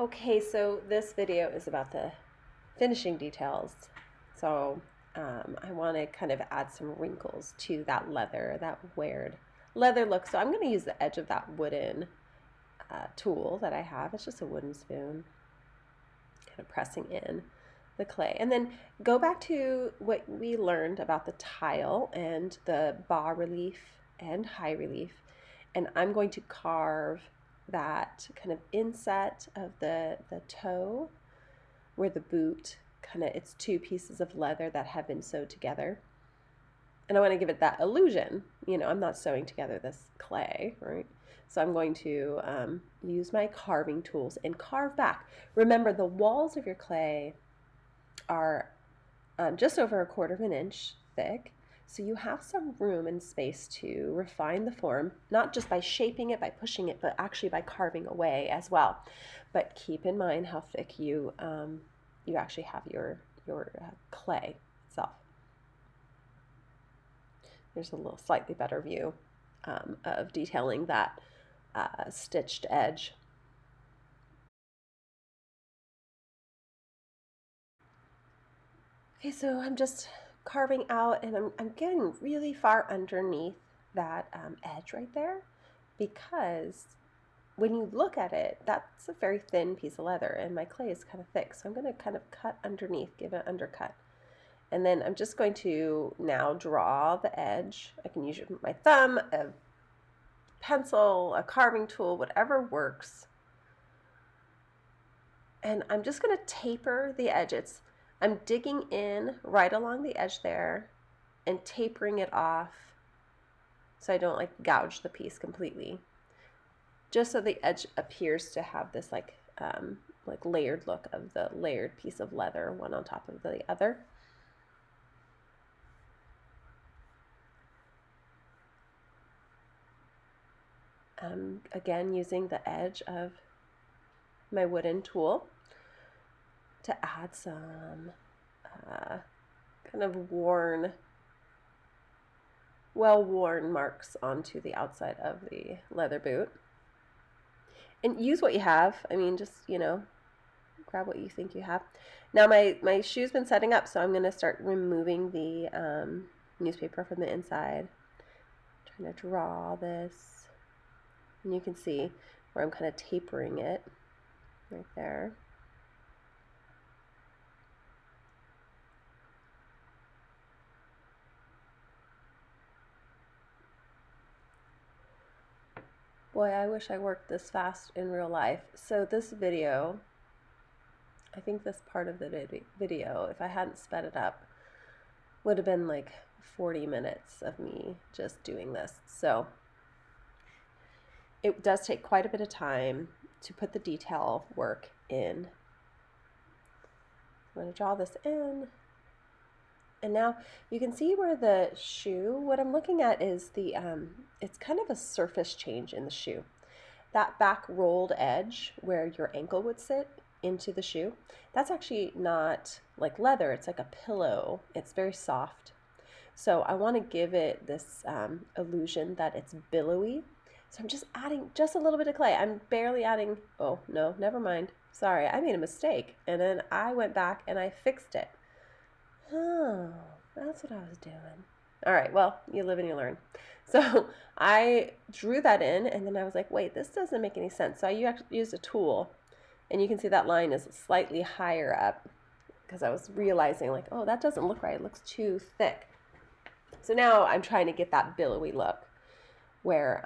Okay, so this video is about the finishing details. So I want to kind of add some wrinkles to that leather, that weird leather look. So I'm going to use the edge of that wooden tool that I have. It's just a wooden spoon, kind of pressing in the clay. And then go back to what we learned about the tile and the bas relief and high relief. And I'm going to carve that kind of inset of the toe where the boot kind of, it's two pieces of leather that have been sewed together. And I want to give it that illusion. You know, I'm not sewing together this clay, right? So I'm going to use my carving tools and carve back. Remember, the walls of your clay are just over 1/4 of an inch thick. So you have some room and space to refine the form, not just by shaping it, by pushing it, but actually by carving away as well. But keep in mind how thick you actually have your clay itself. There's a little slightly better view of detailing that stitched edge. Okay, so I'm just carving out, and I'm getting really far underneath that edge right there, because when you look at it, that's a very thin piece of leather, and my clay is kind of thick, so I'm going to kind of cut underneath, give it an undercut. And then I'm just going to now draw the edge. I can use my thumb, a pencil, a carving tool, whatever works. And I'm just going to taper the edges. I'm digging in right along the edge there and tapering it off so I don't like gouge the piece completely. Just so the edge appears to have this like layered look of the layered piece of leather, one on top of the other. Again, using the edge of my wooden tool to add some kind of well-worn marks onto the outside of the leather boot. And use what you have. I mean, just, you know, grab what you think you have. Now my shoe's been setting up, so I'm going to start removing the newspaper from the inside. I'm trying to draw this. And you can see where I'm kind of tapering it right there. Boy, I wish I worked this fast in real life. So this video, I think this part of the video, if I hadn't sped it up, would have been like 40 minutes of me just doing this. So it does take quite a bit of time to put the detail work in. I'm going to draw this in. And now you can see where the shoe, what I'm looking at is the, it's kind of a surface change in the shoe. That back rolled edge where your ankle would sit into the shoe, that's actually not like leather, it's like a pillow. It's very soft. So I want to give it this illusion that it's billowy. So I'm just adding just a little bit of clay. I'm barely adding, oh no, never mind. Sorry, I made a mistake. And then I went back and I fixed it. Oh, that's what I was doing. All right, well, you live and you learn. So I drew that in, and then I was like, wait, this doesn't make any sense. So I used a tool, and you can see that line is slightly higher up because I was realizing like, oh, that doesn't look right. It looks too thick. So now I'm trying to get that billowy look where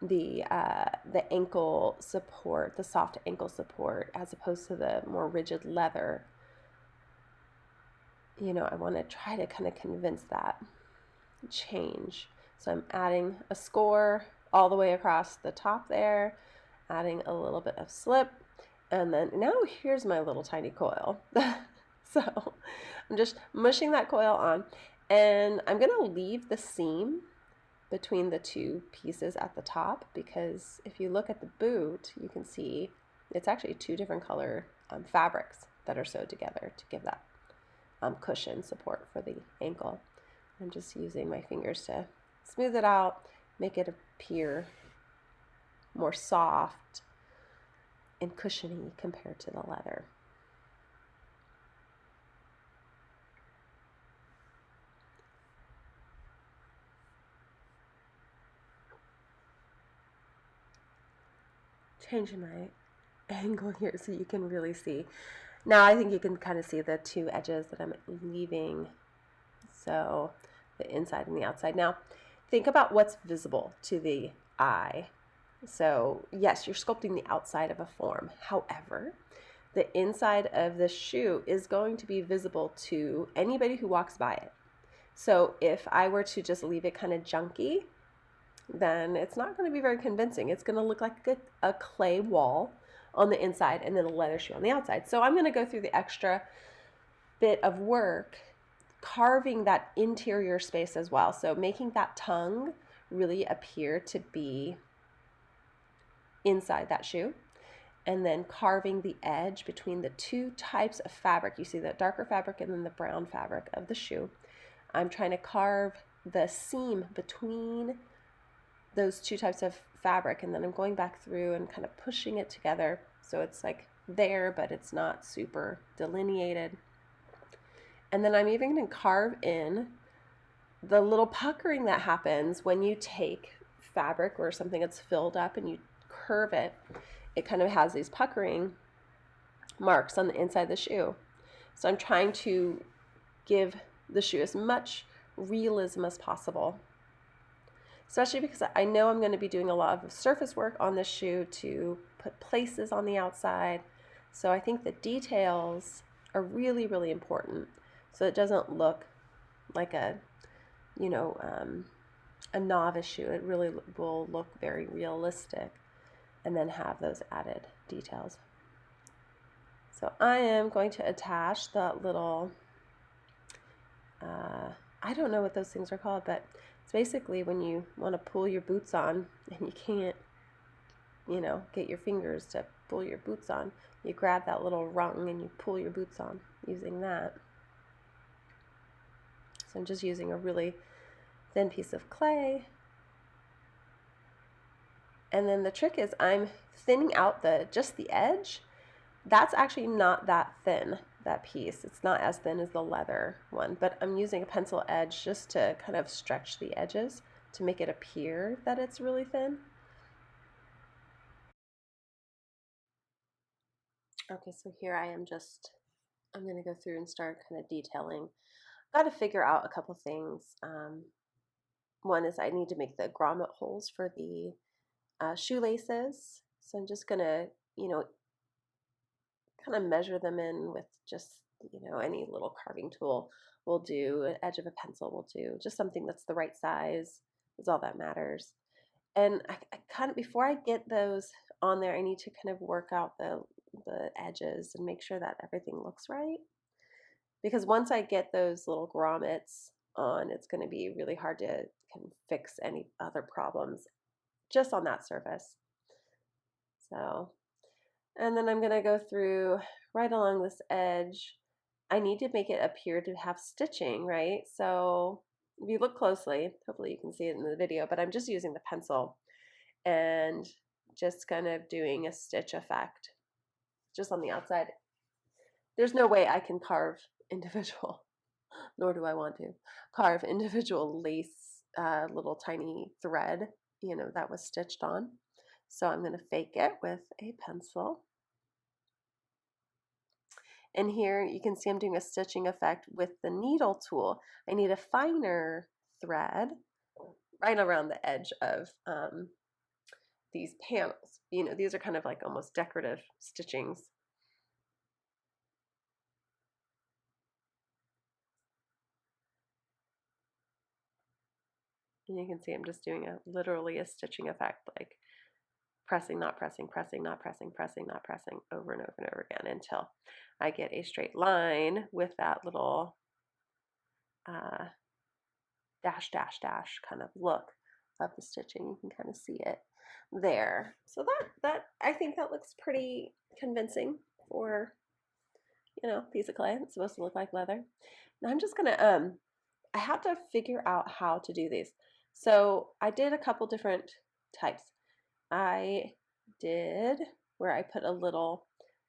the ankle support, the soft ankle support, as opposed to the more rigid leather, you know, I want to try to kind of convince that change. So I'm adding a score all the way across the top there, adding a little bit of slip, and then now here's my little tiny coil. So I'm just mushing that coil on, and I'm going to leave the seam between the two pieces at the top, because if you look at the boot, you can see it's actually two different color fabrics that are sewed together to give that cushion support for the ankle. I'm just using my fingers to smooth it out, make it appear more soft and cushiony compared to the leather. Changing my angle here so you can really see. Now I think you can kind of see the two edges that I'm leaving. So the inside and the outside. Now think about what's visible to the eye. So yes, you're sculpting the outside of a form. However, the inside of the shoe is going to be visible to anybody who walks by it. So if I were to just leave it kind of junky, then it's not going to be very convincing. It's going to look like a clay wall on the inside and then a leather shoe on the outside. So I'm going to go through the extra bit of work carving that interior space as well. So making that tongue really appear to be inside that shoe, and then carving the edge between the two types of fabric. You see the darker fabric and then the brown fabric of the shoe. I'm trying to carve the seam between those two types of fabric, and then I'm going back through and kind of pushing it together so it's like there, but it's not super delineated. And then I'm even going to carve in the little puckering that happens when you take fabric or something that's filled up and you curve it. It kind of has these puckering marks on the inside of the shoe. So I'm trying to give the shoe as much realism as possible, especially because I know I'm going to be doing a lot of surface work on this shoe to put places on the outside. So I think the details are really, really important, so it doesn't look like a novice shoe. It really will look very realistic and then have those added details. So I am going to attach that little, I don't know what those things are called, but it's basically when you want to pull your boots on and you can't, get your fingers to pull your boots on. You grab that little rung and you pull your boots on using that. So I'm just using a really thin piece of clay. And then the trick is I'm thinning out just the edge. That's actually not that thin, that piece. It's not as thin as the leather one, but I'm using a pencil edge just to kind of stretch the edges to make it appear that it's really thin. Okay, so here I am I'm going to go through and start kind of detailing. Got to figure out a couple things. One is I need to make the grommet holes for the shoelaces. So I'm just going to, kind of measure them in with just, any little carving tool will do, an edge of a pencil will do, just something that's the right size is all that matters. And I kind of, before I get those on there, I need to kind of work out the edges and make sure that everything looks right. Because once I get those little grommets on, it's going to be really hard to kind of fix any other problems just on that surface. So, and then I'm going to go through right along this edge. I need to make it appear to have stitching, right? So if you look closely, hopefully you can see it in the video, but I'm just using the pencil and just kind of doing a stitch effect just on the outside. There's no way I can carve individual, nor do I want to, carve individual lace, little tiny thread, that was stitched on. So I'm going to fake it with a pencil. And here you can see I'm doing a stitching effect with the needle tool. I need a finer thread right around the edge of these panels. These are kind of like almost decorative stitchings. And you can see I'm just doing literally a stitching effect, like pressing, not pressing, pressing, not pressing, pressing, not pressing, over and over and over again until I get a straight line with that little dash, dash, dash kind of look of the stitching. You can kind of see it there. So that I think that looks pretty convincing for, piece of clay. It's supposed to look like leather. Now I'm just gonna I have to figure out how to do these. So I did a couple different types. I did where I put a little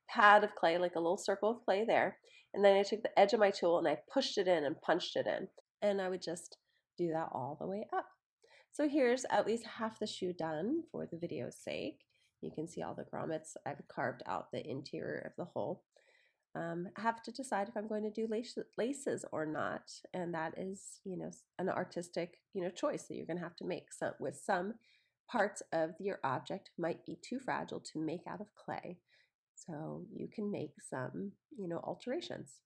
pad of clay, like a little circle of clay there. And then I took the edge of my tool and I pushed it in and punched it in. And I would just do that all the way up. So here's at least half the shoe done for the video's sake. You can see all the grommets. I've carved out the interior of the hole. I have to decide if I'm going to do laces or not, and that is, an artistic, choice that you're going to have to make. With some parts of your object might be too fragile to make out of clay, so you can make some, alterations.